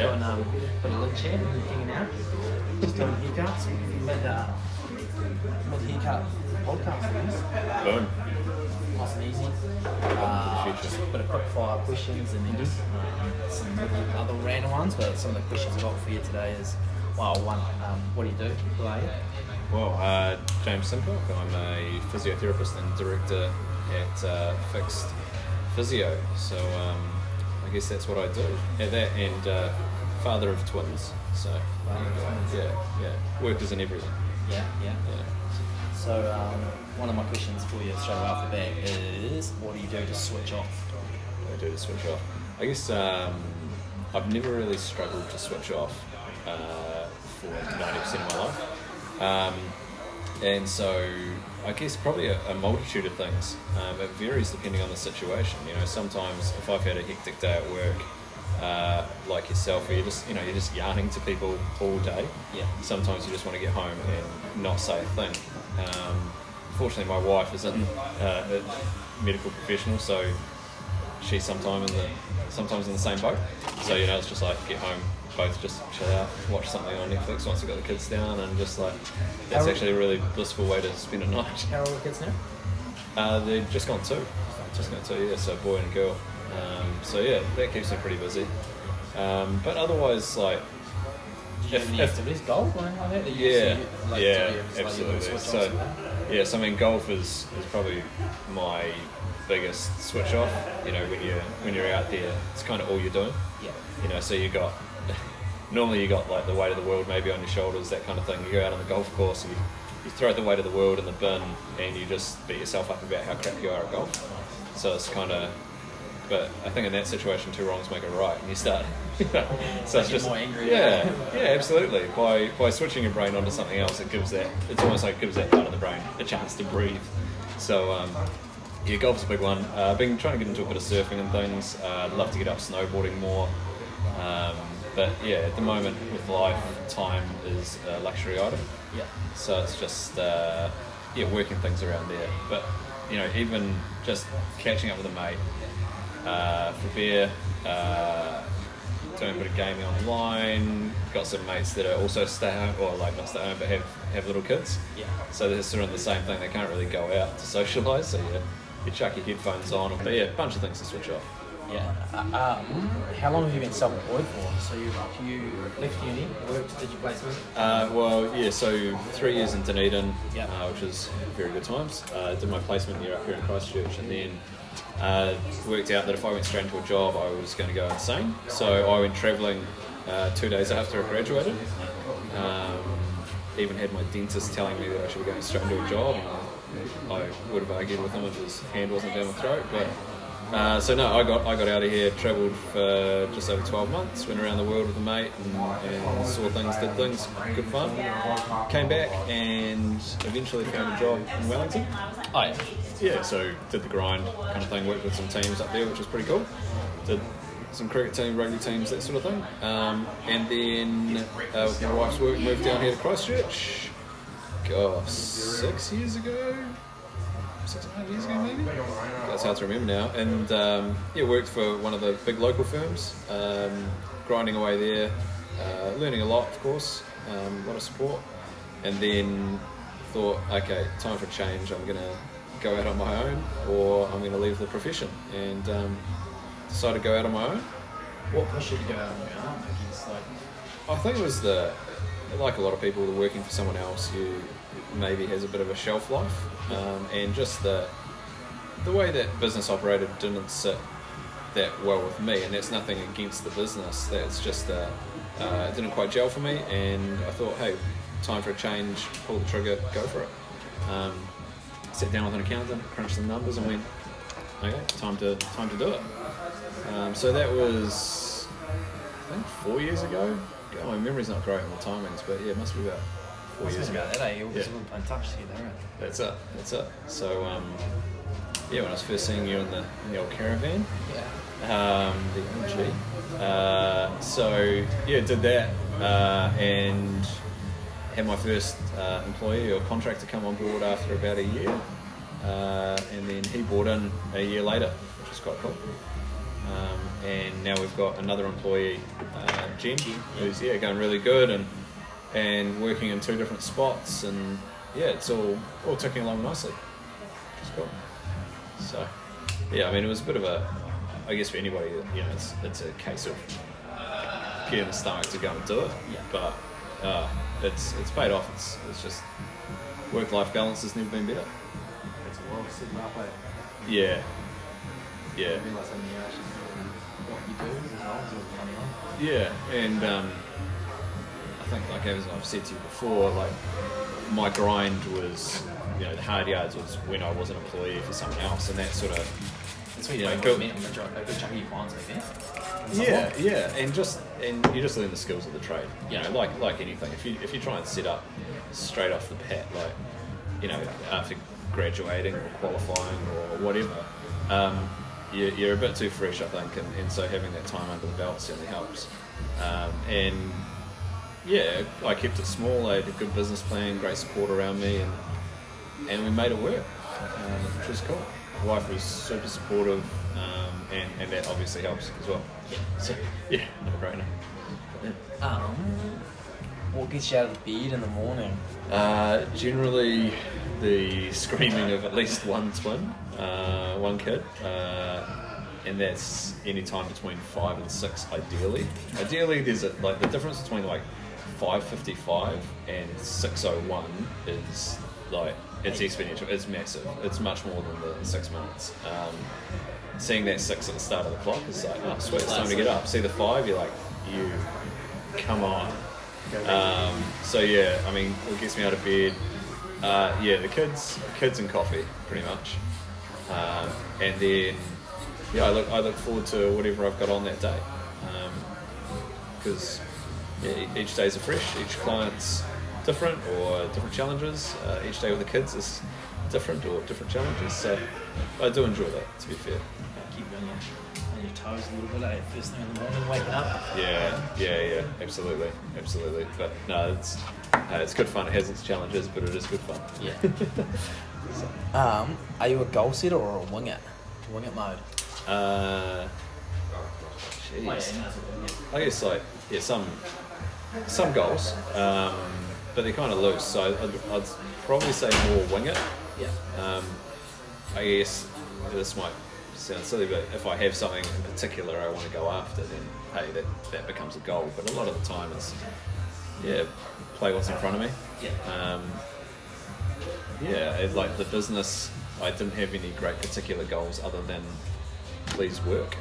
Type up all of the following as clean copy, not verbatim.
doing got a lid chair, hanging out, just doing haircuts. Mid haircut podcast, I guess. Boom. Nice and easy. Just a bit of quick fire questions and then just some other random ones. But some of the questions I've got for you today is, well, one, what do you do? Who are you? Well, James Simcock. I'm a physiotherapist and director at Fixed Physio. So I guess that's what I do. At that and father of twins. So yeah, work is in everything. Yeah. So one of my questions for you straight off the bat is, what do you do to switch off? What do I do to switch off? I guess I've never really struggled to switch off for 90% of my life. And so I guess probably a multitude of things. It varies depending on the situation. You know, sometimes if I've had a hectic day at work, like yourself, where you're just yarning to people all day. Yeah. Sometimes you just want to get home and not say a thing. Fortunately, my wife is a medical professional, so she's sometimes in the same boat. So it's just like get home, both just chill out, watch something on Netflix once we've got the kids down, and just like that's actually a really blissful way to spend a night. How old are the kids now? They've just gone two. Yeah, so a boy and a girl. So yeah, that keeps me pretty busy. But otherwise, like, Do you have any activities, golf or anything like that? Yeah, absolutely. So I mean, golf is probably my biggest switch off. You know, when you're out there, it's kind of all you're doing. Yeah. So normally you got like the weight of the world maybe on your shoulders, that kind of thing. You go out on the golf course and you throw the weight of the world in the bin, and you just beat yourself up about how crap you are at golf. So it's kind of. But I think in that situation, two wrongs make a right, and you start. So it's just more angry. Yeah, absolutely. By switching your brain onto something else, it's almost like it gives that part of the brain a chance to breathe. So golf's a big one. I've been trying to get into a bit of surfing and things. I'd love to get up snowboarding more. But yeah, at the moment with life, time is a luxury item. Yeah. So it's just working things around there. But even just catching up with a mate. For beer, doing a bit of gaming online. Got some mates that are also stay home, or like not stay home, but have little kids. Yeah. So they're sort of the same thing. They can't really go out to socialise. So you chuck your headphones on. But yeah, a bunch of things to switch off. Yeah. How long have you been self-employed for? So you left uni, worked, did your placement? So 3 years in Dunedin, Yeah. Which was very good times. Did my placement year up here in Christchurch, and then worked out that if I went straight into a job, I was going to go insane. So I went travelling 2 days after I graduated. Even had my dentist telling me that I should be going straight into a job. I would have argued with him if his hand wasn't down my throat. But I got out of here, travelled for just over 12 months, went around the world with a mate and saw things, did things, good fun. Came back and eventually found a job in Wellington. Oh yeah. Yeah, so did the grind kind of thing, worked with some teams up there, which was pretty cool. Did some cricket team, rugby teams, that sort of thing. And then with my wife's work, moved down here to Christchurch. 6 years ago? 6.5 years ago maybe? That's hard to remember now. And worked for one of the big local firms, grinding away there, learning a lot, of course, a lot of support. And then thought, okay, time for a change. I'm going to go out on my own, or I'm going to leave the profession, and decided to go out on my own. What pushed you to go out on your own? I think it was like a lot of people, the working for someone else who maybe has a bit of a shelf life, and just the way that business operated didn't sit that well with me, and that's nothing against the business, that's just it didn't quite gel for me, and I thought, hey, time for a change, pull the trigger, go for it. Sat down with an accountant, crunched some numbers, and went, okay, time to do it. So that was, I think, 4 years ago. God, my memory's not great on the timings, but yeah, it must be about 4 years ago. That, eh? It was in touch to you there, right? That's it. So, when I was first seeing you in the old caravan, the OG. Did that, and had my first employee or contractor come on board after about a year, and then he bought in a year later, which was quite cool. and now we've got another employee, Jen, who's going really good and working in 2 different spots, and it's all ticking along nicely. It's cool. So I mean, it was a bit of a, I guess for anybody, it's a case of getting the stomach to go and do it. Yeah. But it's paid off. It's just work-life balance has never been better. It's a world sitting up, Yeah. You realise how many hours what you do as well, to money on. Yeah, and I think, like as I've said to you before, like my grind was, the hard yards was when I was an employee for someone else, and that sort of, that's what you know, a good chunk of your clients, I guess. and you just learn the skills of the trade. Yeah. Like anything, if you try and set up straight off the bat, after graduating or qualifying or whatever, you're a bit too fresh, I think, and so having that time under the belt certainly helps. I kept it small. I had a good business plan, great support around me, and we made it work, which was cool. My wife was super supportive, and that obviously helps as well. So, no brainer. What gets you out of the bed in the morning? Generally, the screaming of at least one twin, one kid, and that's any time between 5 and 6, ideally. Ideally, there's the difference between 5:55 and 6:01 is it's exponential. It's massive. It's much more than the 6 minutes. Seeing that 6 at the start of the clock is like, oh sweet, it's time to get up. See the 5, you're like, you come on. I mean, what gets me out of bed? The kids and coffee, pretty much. And then I look forward to whatever I've got on that day, because each day's a fresh, each client's different or different challenges. Each day with the kids is different or different challenges. So I do enjoy that, to be fair. Keep you on your toes a little bit, first thing in the morning, waking up. Yeah, absolutely. But no, it's good fun. It has its challenges, but it is good fun. Yeah. Are you a goal setter or a wing it? Wing it mode? I guess some goals, but they're kind of loose. So I'd probably say more wing it. Yeah. I guess this might sound silly, but if I have something in particular I want to go after, then hey, that becomes a goal. But a lot of the time it's play what's in front of me. Like the business, I didn't have any great particular goals other than please work.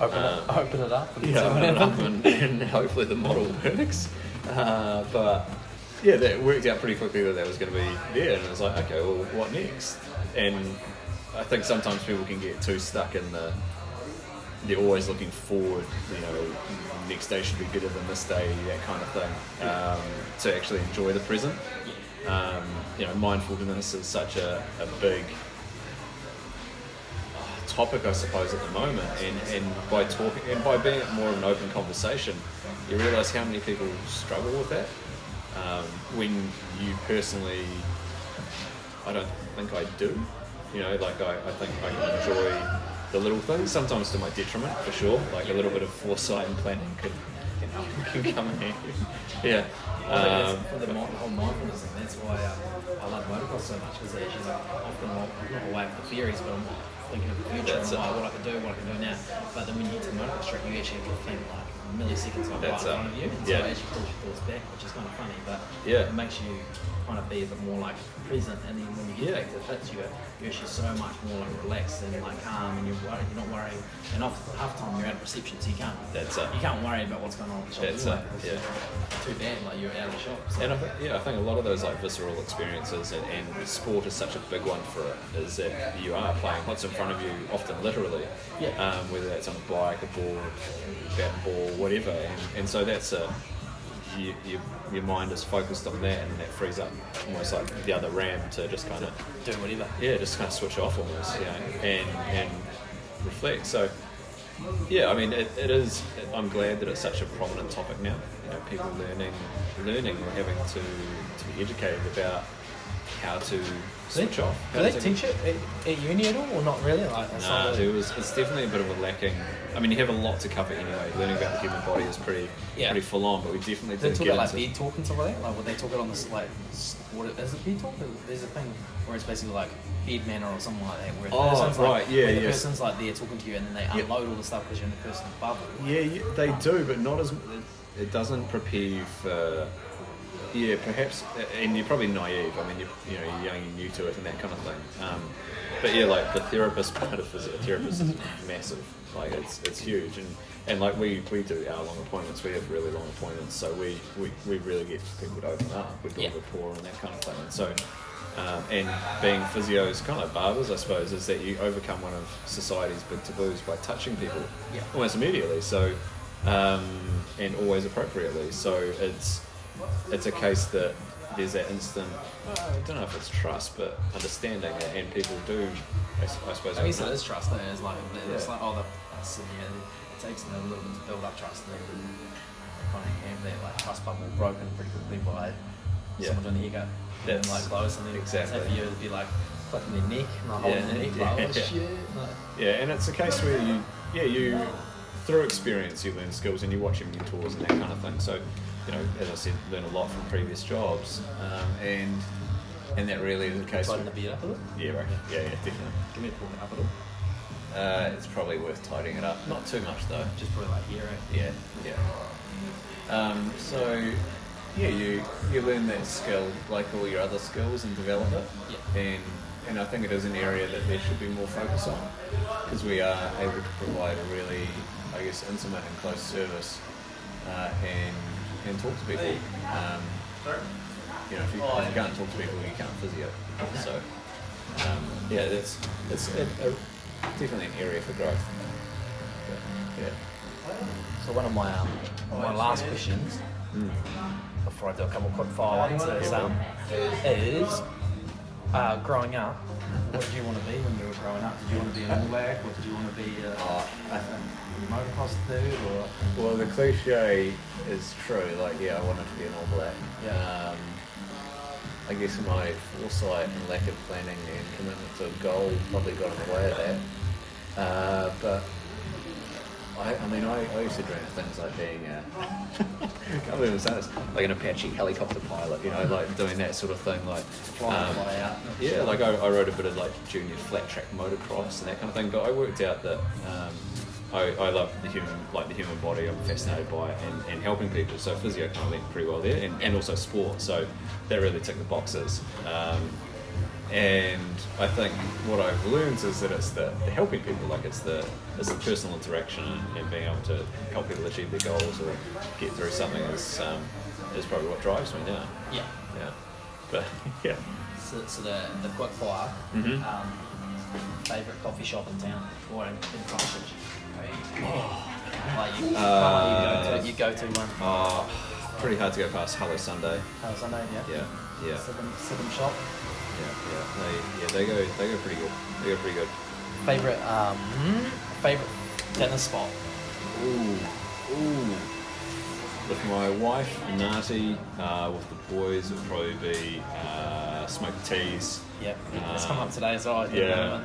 Open it up. And hopefully the model works. But that worked out pretty quickly that was going to be there, and it was like, okay, well, what next? And I think sometimes people can get too stuck in they're always looking forward, next day should be better than this day, that kind of thing, to actually enjoy the present. Mindfulness is such a big topic, I suppose, at the moment, and by talking and by being more of an open conversation, you realise how many people struggle with that. When you personally, I don't think I do. I think I can enjoy the little things, sometimes to my detriment, for sure. Like a little bit of foresight and planning can come in handy. Yeah. For the whole mindfulness thing, that's why I love motocross so much, because often I'm not away with the theories, but I'm thinking of the future and what I can do now. But then when you get to the motocross track, you actually have to think like milliseconds right in front of you, and so it actually pulls your thoughts back, which is kind of funny, but it makes you kind of be a bit more like present, and then when you get back to the pits, you're actually so much more like relaxed and like calm, and you're not worrying, and half the time you're out of reception, so you can't worry about what's going on in the shop. Too bad, like you're out of the shop. So. And I think a lot of those like visceral experiences, and sport is such a big one for it, is that you are playing what's in front of you, often literally, whether that's on a bike, a board, bat and ball, whatever, and so that's your mind is focused on that, and that frees up almost like the other RAM to just kind of do whatever. Just kind of switch off almost, and reflect. So I mean, it is. I'm glad that it's such a prominent topic now. People learning or having to be educated about how to Do switch off. they teach it at uni at all, or not really? Like, it's Nah, not dude, it's definitely a bit of a lacking. I mean, you have a lot to cover anyway. Learning about the human body is pretty full on, but we definitely They did talk get about like into. bead talk and stuff like that. Like, would they talk it on this like what is it bead talk? There's a thing where it's basically like bead manner or something like that. Where the person's like, yeah, where the yes. person's like there talking to you, and then they unload all the stuff because you're in the person's bubble. Yeah, they do, but not as. It doesn't prepare you for. Yeah, perhaps, and you're probably naive. I mean, you're young, you're new to it, and that kind of thing. But yeah, like the therapist part of physiotherapist is massive. Like it's huge, and like we do hour-long appointments. We have really long appointments, so we really get people to open up. We build rapport and that kind of thing. And so, and being physios, kind of like barbers, I suppose, is that you overcome one of society's big taboos by touching people almost immediately. So, and always appropriately. So it's a case that there's that instant, I don't know if it's trust, but understanding it, and people do, I suppose. I guess it is trust. Though. It's like it takes them a little bit to build up trust, and then kind of have that like trust bubble broken pretty quickly by someone doing the haircut. And then, like close, and then exactly. for you it'd be like clicking their neck and like holding their neck, like, oh shit. Like, yeah, and it's a case where you through experience you learn skills, and you watch your mentors and that kind of thing. So, as I said, learn a lot from previous jobs, and that really is the case. tighten the beard up a little. Yeah, right. Yeah, definitely. Give me a pull it up a little. It's probably worth tidying it up. Not too much though. Just probably like here, right? Yeah. So, you learn that skill like all your other skills and develop it. Yeah. And I think it is an area that there should be more focus on, because we are able to provide a really, I guess, intimate and close service, and talk to people. If you can't talk to people, you can't physio. So, it's definitely an area for growth. But, yeah. So one of my last questions, before I do a couple quick fire ones, is growing up, what did you want to be when you were growing up? Did you want to be an All Black, or did you want to be a motocross dude, or? Well, the cliche is true. Like, I wanted to be an All Black. Yeah. I guess my foresight and lack of planning and commitment to a goal probably got in the way of that. But I used to dream of things like being I can't believe I'm saying this, like an Apache helicopter pilot, like doing that sort of thing, like Fly out. yeah, like I rode a bit of like junior flat track motocross and that kind of thing. But I worked out that I love the human body. I'm fascinated by it, and helping people. So physio kind of went pretty well there, and also sport. So that really ticked the boxes. And I think what I've learned is that it's the helping people, like it's the personal interaction and being able to help people achieve their goals or get through something is probably what drives me now. Yeah. Yeah. But yeah. So the quick fire. Favorite coffee shop in town or in Christchurch? Like you go to one. Pretty hard to go past Hello Sunday. Hello Sunday, yeah. Yeah. Sipping shop. Yeah. They go pretty good. They go pretty good. Favorite dinner spot. Ooh. With my wife, Nati, with the boys, it would probably be Smoked Teas. Yep. It's come up today as well. Yeah.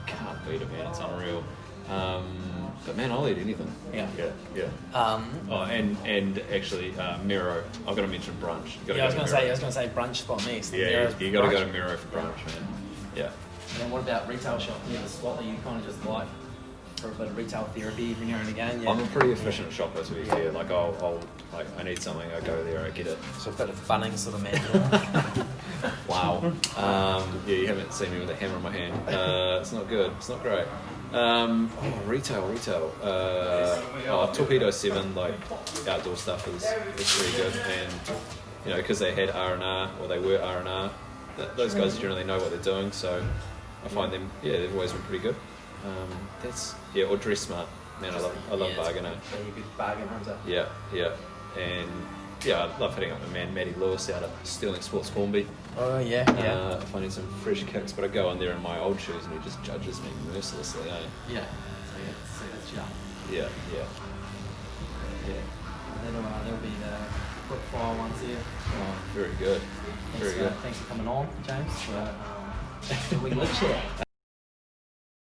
Can't beat it, man. It's unreal. But man, I'll eat anything. Yeah. And actually, Miro. I've got to mention brunch. I was gonna say brunch spot next. Yeah, you got to go to Miro for brunch, man. Yeah. And then what about retail shop? Do you have a spot that you kind of just like for a bit of retail therapy every now and again? Yeah. I'm a pretty efficient shopper, to be fair. Like I need something, I go there, I get it. So a bit of Bunnings sort of man. Wow. You haven't seen me with a hammer in my hand. It's not good. It's not great. Retail. Torpedo 7, like outdoor stuff is pretty good, and because they had R&R, or they were R&R, those guys generally know what they're doing, so I find them, they've always been pretty good. Or Dress Smart, man, I love bargainer. Yeah, you're a good bargain hunter. Yeah, and I love hitting up my man Matty Lewis out of Sterling Sports Hornby. Oh yeah. Finding some fresh kicks, but I go on there in my old shoes and he just judges me mercilessly. Yeah. So that's young. Yeah. And then there'll be quick fire ones here. Oh, very good. Very good. Thanks for coming on, James. We live chat.